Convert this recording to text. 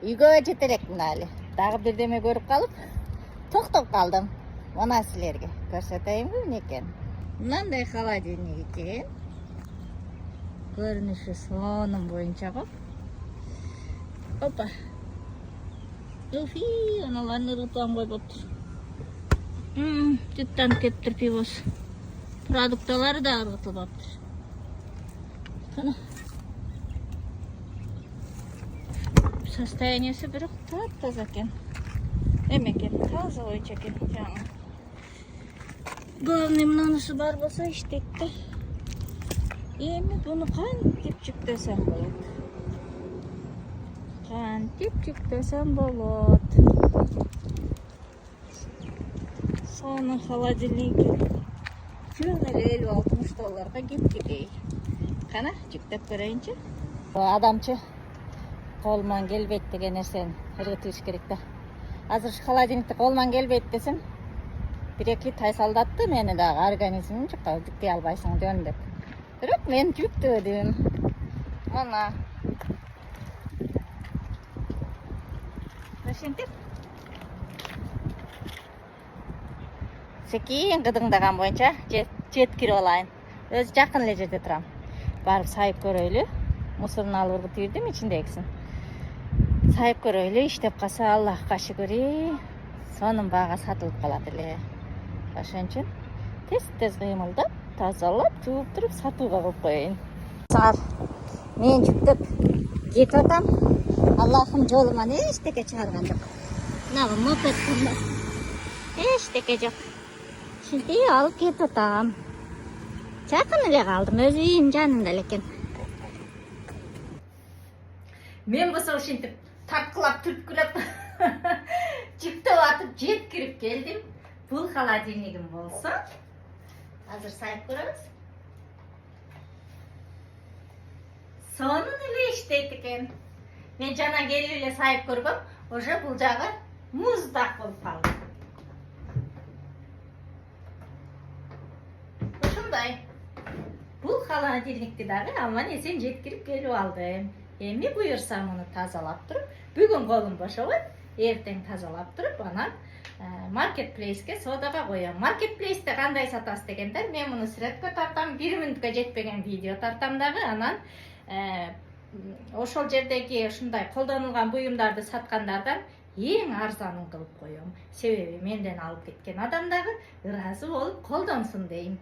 үйгө жете элекмин али. Дагы бирдеме көрүп калып, токтоп калдым. Мына силерге көрсөтөйүнбү эмнекен. Мындай холодильник экен. Көрүнүшү сонун боюнча го. Опа. Уфи, аналарын ыргытып койбоптур. Жыттанып кетиптир пивос. Продукталары да ыргытылбаптыр. Кана. Состояниясы бирок таза экен. Экен, таза боюнча экен. Главный мынанысы бар болсо иштейт да. Эми буну кантип жүктөсөм болот? Кантип жүктөсөм болот? Сонун холодильниги. Жөн эле $50-60 кептикей. Кана жүктөп көрөйүнчү. Адамчы колунан келбейт деген нерсени ыргытыш керек да. Азыр холодильникти колунан келбейт десем, бир-эки тайсалдатты мени дагы организмим жакка жүктөй албайсың жөн деп. Бирок мен жүктөдүм. Мына. Ошентип. Секин кыдыңдаган боюнча жеткирип алайын. Өзү жакын эле жерде турам. Барып сайып көрөйлү. Мусорун алып ыргытып бирдим ичиндегисин. Сайып көрөйлү, иштеп калса Аллахка шүгүр. Сонун баага сатылып калат эле. Ошон тез кыймылдап, тазалап, жууп туруп сатууга коюп коеюн. Саар мен жүктөп кетип атам. Аллахым жолуман эчтеке чыгарган жок. Мына мопед эчтеке жок. Ушинтип алып кетип атам. Жакын эле калдым, өзү үйүн жанында экен. Мен болсо ушинтип тарткылап, түрткүлөп жүктөп атып жеткирип келдим. Бул холодильнигим болсо, азыр сайып көрөбүз. Сонун эле иштейт экен. Мен жана келип эле сайып көргөм, уже бул жагы муздак болуп калды. Ушундай. Бул холодильникти дагы аман эсен жеткирип келип алдым. Эми буюрса муну тазалап туруп, бүгүн колум бошобойт, эртең тазалап туруп, анан маркетплейске содага коем. Маркетплейсте кандай сатасыз дегенде, мен муну сүрөткө тартам, 1 мүнөткө жетпеген видео тартам дагы, анан ошол жердеги ушундай колдонулган буюмдарды саткандардан эң арзанын кылып коем. Себеби менден алып кеткен адам дагы ыраазы болуп колдонсун дейм.